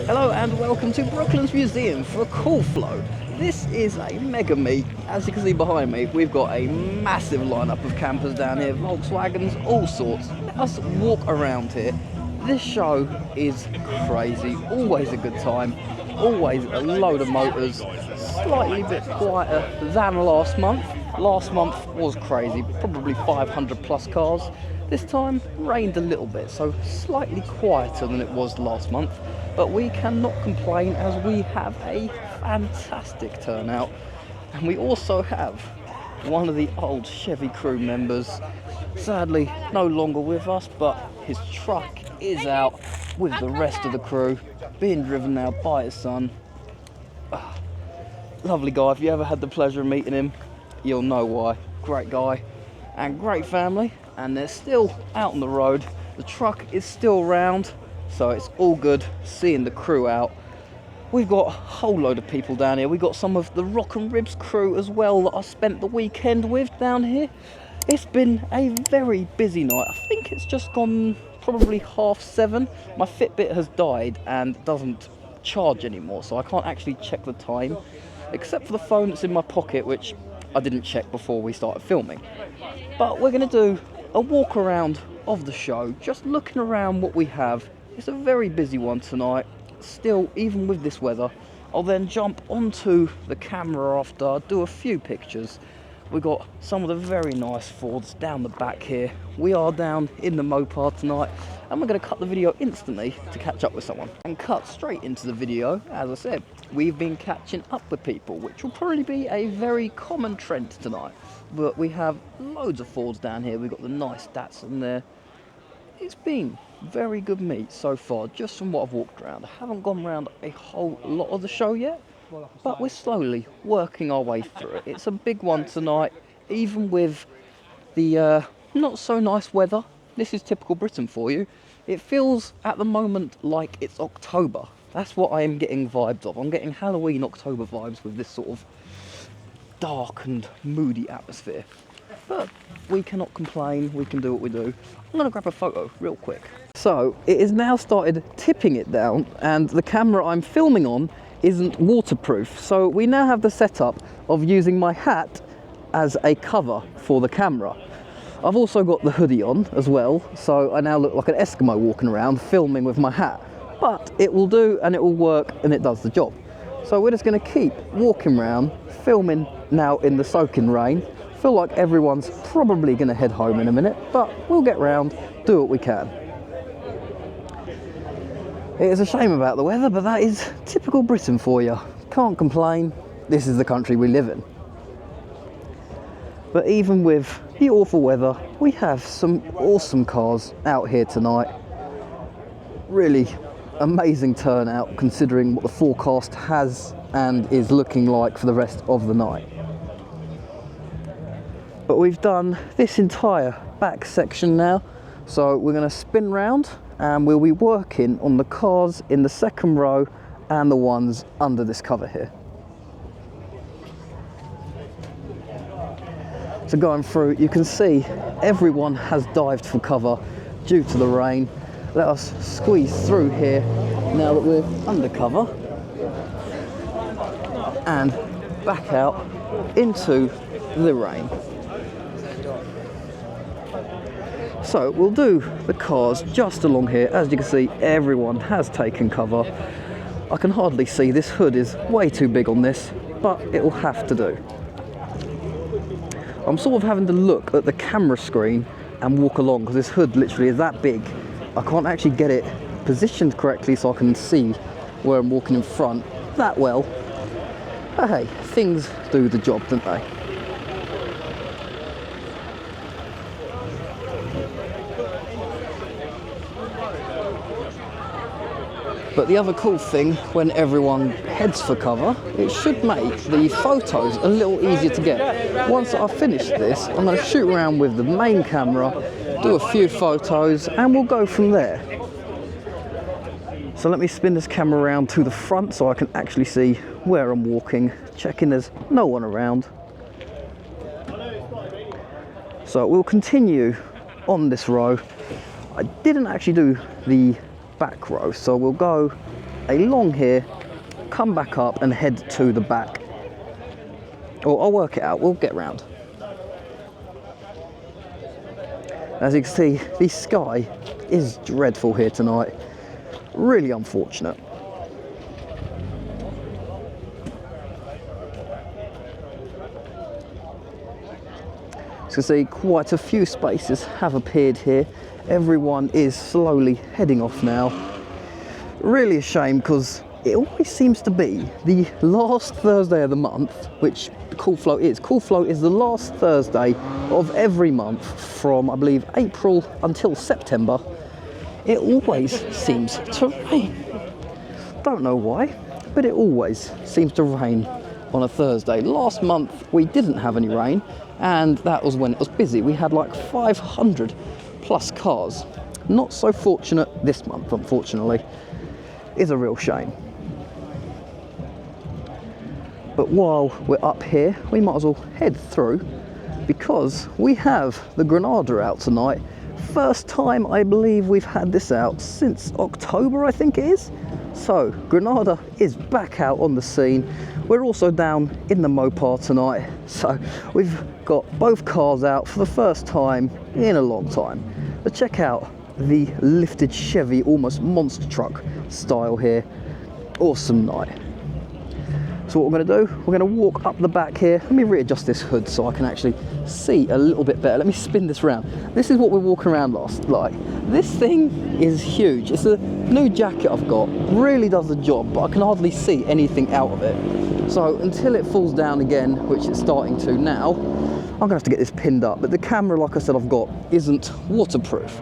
Hello and welcome to Brooklands Museum for CoolFlo. This is a mega meet. As you can see behind me, we've got a massive lineup of campers down here, Volkswagens, all sorts. Let us walk around here. This show is crazy, always a good time, always a load of motors, slightly bit quieter than last month. Last month was crazy, probably 500 plus cars. This time rained a little bit, so slightly quieter than it was last month. But we cannot complain as we have a fantastic turnout. And we also have one of the old Chevy crew members, sadly no longer with us, but his truck is out with the rest of the crew, being driven now by his son. Lovely guy. If you ever had the pleasure of meeting him, you'll know why. Great guy and great family, and they're still out on the road. The truck is still round, so it's all good seeing the crew out. We've got a whole load of people down here. We've got some of the Rock and Ribs crew as well that I spent the weekend with down here. It's been a very busy night. I think it's just gone probably 7:30. My Fitbit has died and doesn't charge anymore, so I can't actually check the time, except for the phone that's in my pocket, which I didn't check before we started filming. But we're going to do a walk around of the show, just looking around what we have. It's a very busy one tonight, still, even with this weather. I'll then jump onto the camera after, do a few pictures. We've got some of the very nice Fords down the back here. We are down in the Mopar tonight, and we're going to cut the video instantly to catch up with someone. And cut straight into the video. As I said, we've been catching up with people, which will probably be a very common trend tonight. But we have loads of Fords down here. We've got the nice Datsun there. It's been very good meet so far, just from what I've walked around. I haven't gone around a whole lot of the show yet, but we're slowly working our way through it. It's a big one tonight, even with the not so nice weather. This is typical Britain for you. It feels at the moment like it's October. That's what I am getting vibes of. I'm getting Halloween October vibes with this sort of dark and moody atmosphere. But we cannot complain, we can do what we do. I'm going to grab a photo real quick. So it has now started tipping it down, and the camera I'm filming on isn't waterproof. So we now have the setup of using my hat as a cover for the camera. I've also got the hoodie on as well, so I now look like an Eskimo walking around filming with my hat. But it will do, and it will work, and it does the job. So we're just going to keep walking around, filming now in the soaking rain. Feel like everyone's probably going to head home in a minute, but we'll get round, do what we can. It is a shame about the weather, but that is typical Britain for you. Can't complain, this is the country we live in. But even with the awful weather, we have some awesome cars out here tonight. Really amazing turnout considering what the forecast has and is looking like for the rest of the night. But we've done this entire back section now, so we're going to spin round and we'll be working on the cars in the second row and the ones under this cover here. So going through, you can see everyone has dived for cover due to the rain. Let us squeeze through here now that we're under cover and back out into the rain. So we'll do the cars just along here. As you can see, everyone has taken cover. I can hardly see, this hood is way too big on this, but it will have to do. I'm sort of having to look at the camera screen and walk along because this hood literally is that big. I can't actually get it positioned correctly so I can see where I'm walking in front that well. But hey, things do the job, don't they? But the other cool thing, when everyone heads for cover, it should make the photos a little easier to get. Once I've finished this, I'm going to shoot around with the main camera, do a few photos, and we'll go from there. So let me spin this camera around to the front so I can actually see where I'm walking, checking there's no one around. So we'll continue on this row. I didn't actually do the back row, so we'll go along here, come back up and head to the back. Or I'll work it out, we'll get round. As you can see, the sky is dreadful here tonight. Really unfortunate. As you can see, quite a few spaces have appeared here. Everyone is slowly heading off now. Really a shame, because it always seems to be the last Thursday of the month, which CoolFlo is. CoolFlo is the last Thursday of every month from, I believe, April until September. It always seems to rain. Don't know why, but it always seems to rain on a Thursday. Last month we didn't have any rain, and that was when it was busy. We had like 500 plus cars. Not so fortunate this month, unfortunately. Is a real shame. But while we're up here, we might as well head through, because we have the Granada out tonight. First time I believe we've had this out since October, I think it is. So Granada is back out on the scene. We're also down in the Mopar tonight, so we've got both cars out for the first time in a long time. But check out the lifted Chevy, almost monster truck style here. Awesome night. So what we're going to do, we're going to walk up the back here. Let me readjust this hood so I can actually see a little bit better. Let me spin this round. This is what we're walking around like. This thing is huge. It's a new jacket I've got. Really does the job, but I can hardly see anything out of it. So until it falls down again, which it's starting to now, I'm going to have to get this pinned up. But the camera, like I said, I've got isn't waterproof.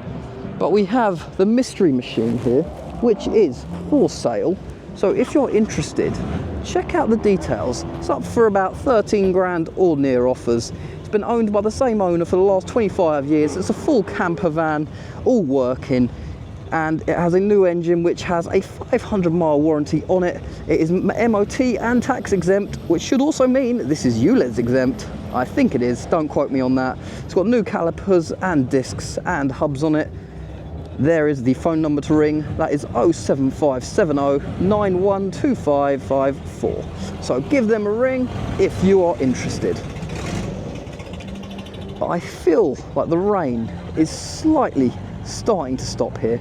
But we have the mystery machine here, which is for sale. So if you're interested, check out the details. It's up for about 13 grand or near offers. It's been owned by the same owner for the last 25 years. It's a full camper van, all working, and it has a new engine which has a 500-mile warranty on it. It is MOT and tax exempt, which should also mean this is ULEZ exempt. I think it is, don't quote me on that. It's got new calipers and discs and hubs on it. There is the phone number to ring. That is 07570 912554. So give them a ring if you are interested. But I feel like the rain is slightly starting to stop here.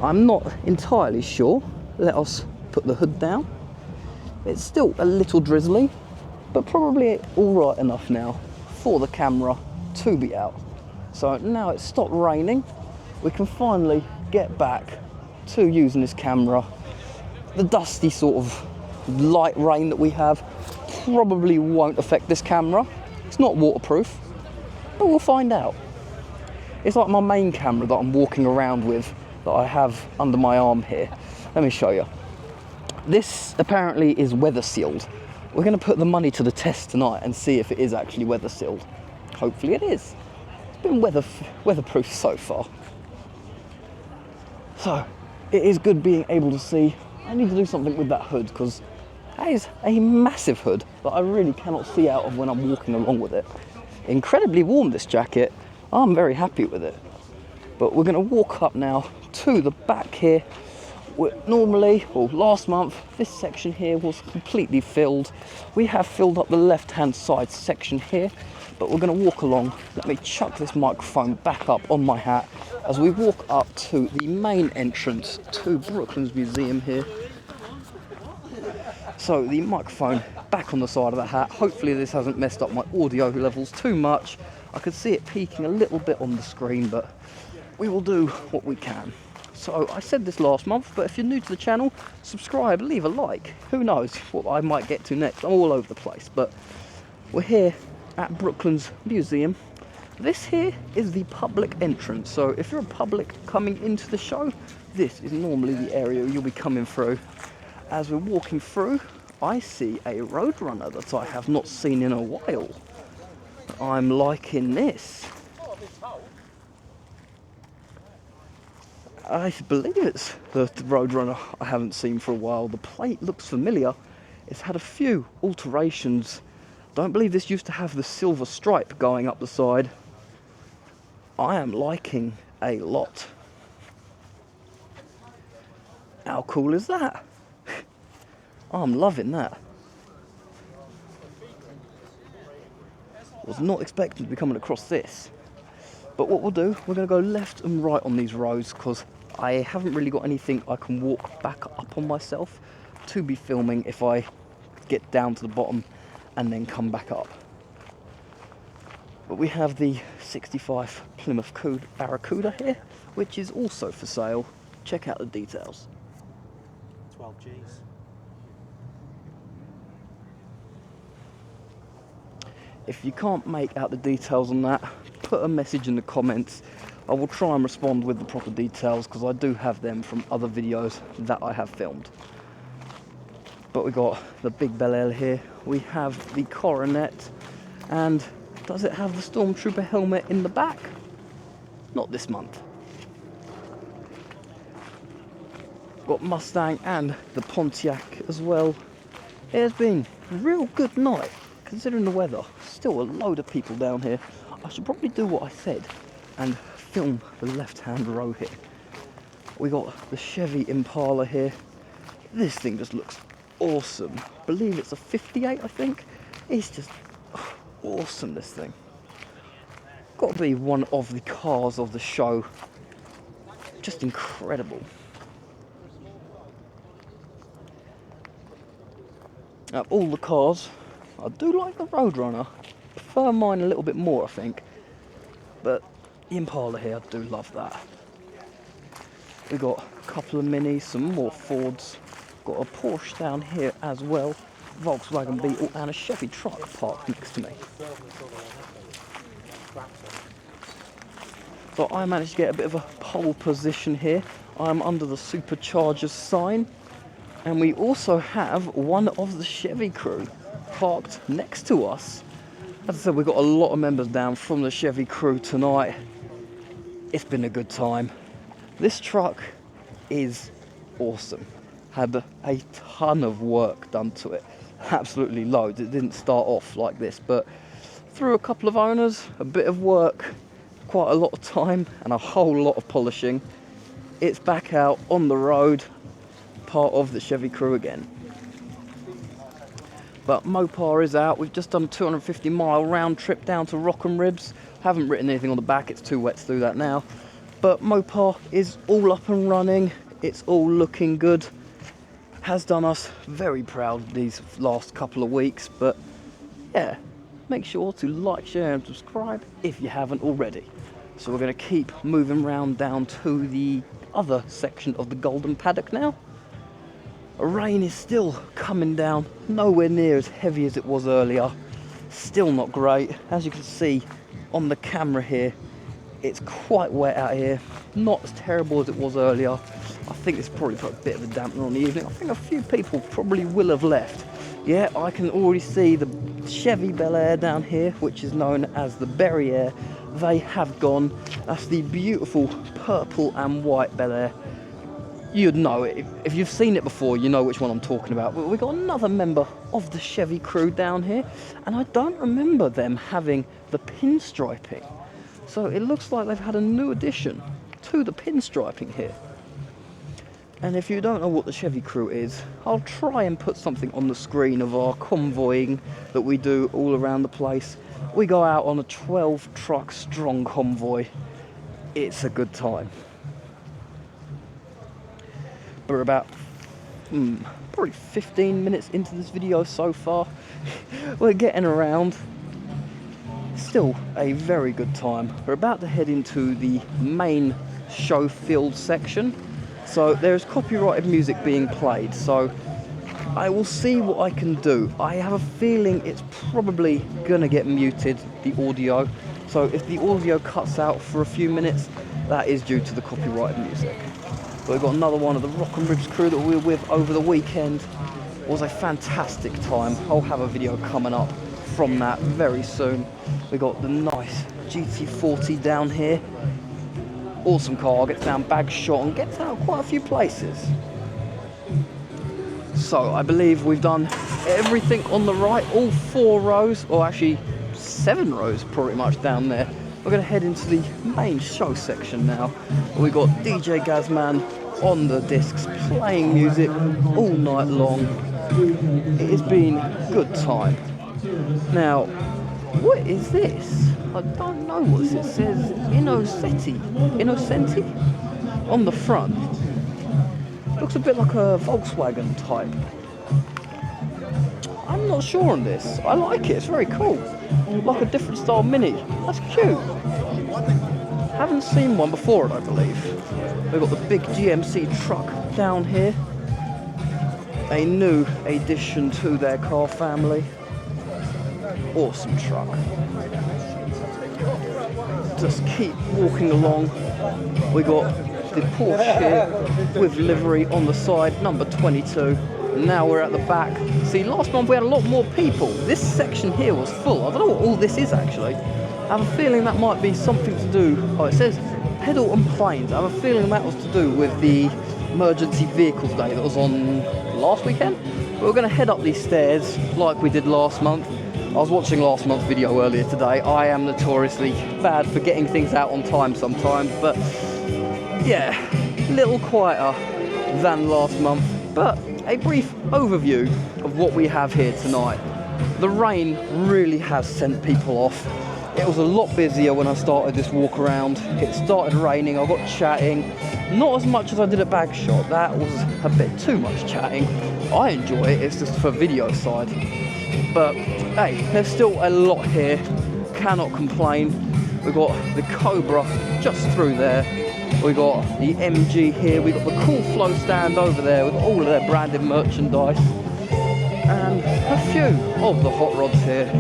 I'm not entirely sure. Let us put the hood down. It's still a little drizzly, but probably all right enough now for the camera to be out. So now it's stopped raining. We can finally get back to using this camera. The dusty sort of light rain that we have probably won't affect this camera. It's not waterproof, but we'll find out. It's like my main camera that I'm walking around with that I have under my arm here. Let me show you. This apparently is weather sealed. We're going to put the money to the test tonight and see if it is actually weather sealed. Hopefully it is. It's been weatherproof so far. So, it is good being able to see. I need to do something with that hood, because that is a massive hood that I really cannot see out of when I'm walking along with it. Incredibly warm, this jacket. I'm very happy with it. But we're going to walk up now to the back here. Normally, well, last month, this section here was completely filled. We have filled up the left-hand side section here, but we're going to walk along. Let me chuck this microphone back up on my hat as we walk up to the main entrance to Brooklands Museum here. So the microphone back on the side of the hat. Hopefully this hasn't messed up my audio levels too much. I could see it peaking a little bit on the screen, but we will do what we can. So I said this last month, but if you're new to the channel, subscribe, leave a like. Who knows what I might get to next. I'm all over the place, but we're here at Brooklands Museum. This here is the public entrance, so if you're a public coming into the show, this is normally the area you'll be coming through. As we're walking through, I see a Roadrunner that I have not seen in a while. I'm liking this. I believe it's the Roadrunner I haven't seen for a while. The plate looks familiar. It's had a few alterations. Don't believe this used to have the silver stripe going up the side. I am liking a lot. How cool is that? I'm loving that. Was not expecting to be coming across this. But what we'll do, we're going to go left and right on these roads because I haven't really got anything I can walk back up on myself to be filming if I get down to the bottom and then come back up. But we have the 65 Plymouth Barracuda here, which is also for sale. Check out the details. 12 Gs. If you can't make out the details on that, put a message in the comments. I will try and respond with the proper details because I do have them from other videos that I have filmed. But we got the big Bel Air here. We have the Coronet, and does it have the Stormtrooper helmet in the back? Not this month. Got Mustang and the Pontiac as well. It has been a real good night considering the weather. Still a load of people down here. I should probably do what I said and film the left-hand row here. We got the Chevy Impala here. This thing just looks awesome. I believe it's a 58, I think. It's just awesome, this thing. Got to be one of the cars of the show. Just incredible. Out of all the cars, I do like the Roadrunner. Prefer mine a little bit more, I think. But the Impala here, I do love that. We got a couple of Minis, some more Fords. Got a Porsche down here as well. Volkswagen Beetle and a Chevy truck parked next to me. So I managed to get a bit of a pole position here. I'm under the Superchargers sign. And we also have one of the Chevy crew parked next to us. As I said, we've got a lot of members down from the Chevy crew tonight. It's been a good time. This truck is awesome. Had a ton of work done to it. Absolutely loads. It didn't start off like this, but through a couple of owners, a bit of work, quite a lot of time, and a whole lot of polishing, it's back out on the road, part of the Chevy crew again. But Mopar is out. We've just done a 250-mile round trip down to Rock and Ribs. Haven't written anything on the back, it's too wet to do that now. But Mopar is all up and running. It's all looking good. Has done us very proud these last couple of weeks. But yeah, make sure to like, share and subscribe if you haven't already. So we're going to keep moving round down to the other section of the Golden Paddock now. Rain is still coming down, nowhere near as heavy as it was earlier. Still not great. As you can see on the camera here, it's quite wet out here. Not as terrible as it was earlier. I think it's probably put a bit of a dampener on the evening. I think a few people probably will have left. Yeah, I can already see the Chevy Bel Air down here, which is known as the Berry Air. They have gone. That's the beautiful purple and white Bel Air. You'd know it. If you've seen it before, you know which one I'm talking about. But we've got another member of the Chevy crew down here, and I don't remember them having the pinstriping. So it looks like they've had a new addition to the pinstriping here. And if you don't know what the Chevy crew is, I'll try and put something on the screen of our convoying that we do all around the place. We go out on a 12 truck strong convoy. It's a good time. We're about probably 15 minutes into this video so far. We're getting around. Still a very good time. We're about to head into the main show field section. So there's copyrighted music being played. So I will see what I can do. I have a feeling it's probably gonna get muted, the audio. So if the audio cuts out for a few minutes, that is due to the copyrighted music. But we've got another one of the Rock and Ribs crew that we were with over the weekend. It was a fantastic time. I'll have a video coming up from that very soon. We got the nice GT40 down here. Awesome car, gets down bag shot and gets out quite a few places. So I believe we've done everything on the right, all 4 rows, or actually 7 rows pretty much down there. We're going to head into the main show section now. We've got DJ Gazman on the discs playing music all night long. It has been a good time. Now, what is this? I don't know what this is. It says Innocenti on the front. Looks a bit like a Volkswagen type. I'm not sure on this. I like it, it's very cool. Like a different style Mini. That's cute. Haven't seen one before, I don't believe. We've got the big GMC truck down here. A new addition to their car family. Awesome truck. Just keep walking along. We got the Porsche here with livery on the side, number 22. Now we're at the back. See, last month we had a lot more people. This section here was full. I don't know what all this is actually. I have a feeling that might be something to do. Oh, it says pedal and planes. I have a feeling that was to do with the emergency vehicles day that was on last weekend. But we're going to head up these stairs like we did last month. I was watching last month's video earlier today. I am notoriously bad for getting things out on time sometimes, but yeah, a little quieter than last month. But a brief overview of what we have here tonight. The rain really has sent people off. It was a lot busier when I started this walk around. It started raining, I got chatting. Not as much as I did at Bagshot, that was a bit too much chatting. I enjoy it, it's just for video side. But hey, there's still a lot here, cannot complain. We've got the Cobra just through there. We got the MG here, we got the CoolFlo stand over there with all of their branded merchandise. And a few of the hot rods here.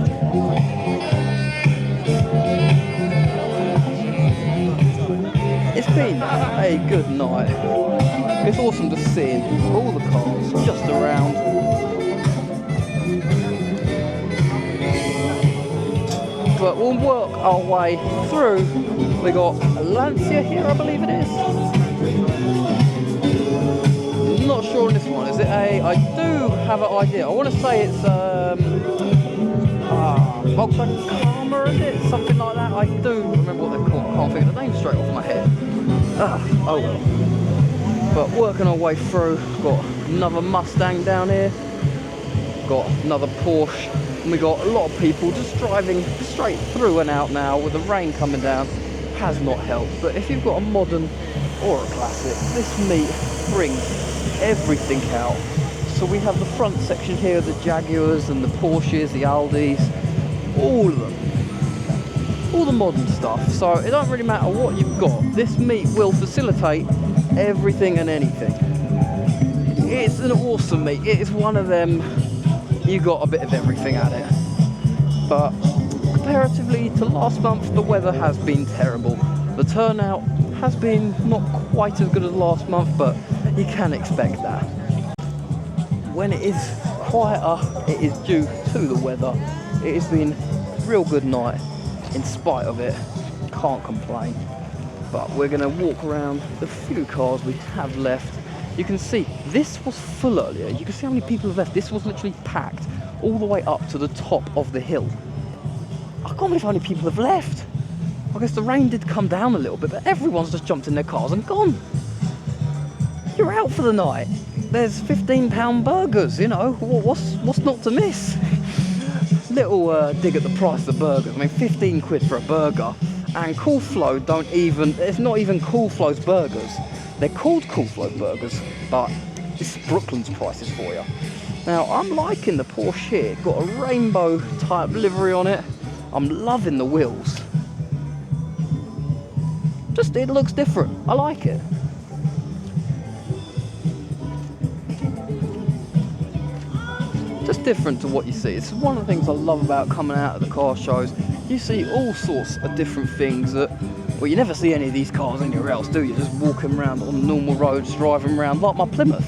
It's been a good night. It's awesome to see all the cars just around. But we'll work our way through. We got a Lancia here, I believe it is. Not sure on this one. Is it a? I do have an idea. I want to say it's Volkswagen Camaros, is it? Something like that. I do remember what they're called. Can't think of the name straight off my head. Oh well. But working our way through. Got another Mustang down here. Got another Porsche. And we got a lot of people just driving straight through and out now with the rain coming down. Has not helped. But if you've got a modern or a classic, this meet brings everything out. So we have the front section here, the Jaguars and the Porsches, the Aldis, all of them. All the modern stuff. So it don't really matter what you've got. This meet will facilitate everything and anything. It's an awesome meet. It is one of them. You got a bit of everything at it. But comparatively to last month, the weather has been terrible. The turnout has been not quite as good as last month, but you can expect that. When it is quieter, it is due to the weather. It has been a real good night in spite of it. Can't complain. But we're going to walk around the few cars we have left. You can see this was full earlier. You can see how many people have left. This was literally packed all the way up to the top of the hill. I can't believe how many people have left. I guess the rain did come down a little bit, but everyone's just jumped in their cars and gone. You're out for the night. There's £15 burgers, you know, what's not to miss? Little dig at the price of the burgers. I mean, 15 quid for a burger. And CoolFlo don't even, it's not even CoolFlo's burgers. They're called CoolFlo burgers, but it's Brooklands prices for you. Now, I'm liking the Porsche here. Got a rainbow type livery on it. I'm loving the wheels. Just, it looks different. I like it. Just different to what you see. It's one of the things I love about coming out of the car shows. You see all sorts of different things that, well, you never see any of these cars anywhere else, do you? Just walking around on normal roads, driving around, like my Plymouth.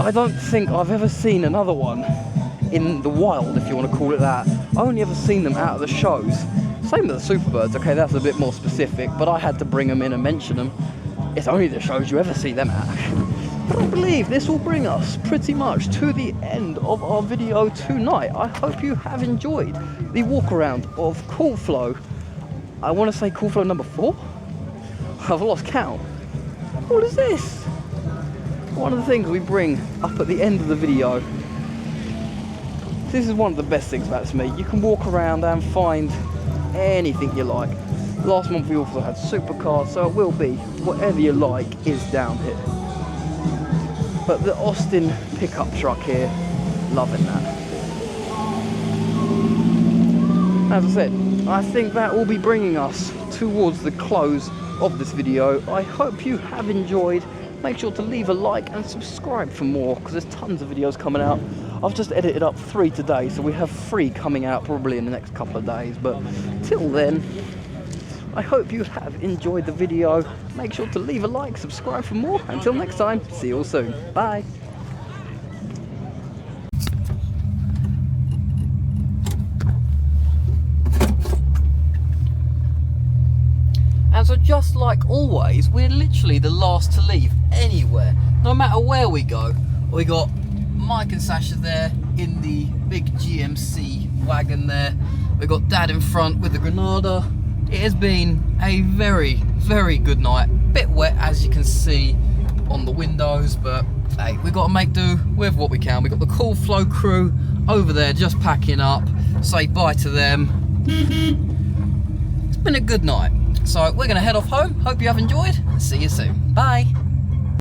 I don't think I've ever seen another one in the wild, if you want to call it that. I only ever seen them out of the shows. Same with the Superbirds, okay, that's a bit more specific, but I had to bring them in and mention them. It's only the shows you ever see them at. But I believe this will bring us pretty much to the end of our video tonight. I hope you have enjoyed the walk around of CoolFlo. I want to say CoolFlo number 4? I've lost count. What is this? one of the things we bring up at the end of the video, this is one of the best things about this, me. You can walk around and find anything you like. Last month we also had supercars, so it will be whatever you like is down here. But the Austin pickup truck here, loving that. As I said, I think that will be bringing us towards the close of this video. I hope you have enjoyed. Make sure to leave a like and subscribe for more, because there's tons of videos coming out. I've just edited up 3 today, so we have 3 coming out probably in the next couple of days. But till then, I hope you have enjoyed the video. Make sure to leave a like, subscribe for more. Until next time, see you all soon. Bye. And so just like always, we're literally the last to leave anywhere. No matter where we go. We got Mike and Sasha there in the big GMC wagon there. We got Dad in front with the Granada. It has been a very, very good night. Bit wet as you can see on the windows, but hey, we've got to make do with what we can. We've got the CoolFlo crew over there just packing up. Say bye to them. It's been a good night. So we're going to head off home. Hope you have enjoyed. See you soon. Bye.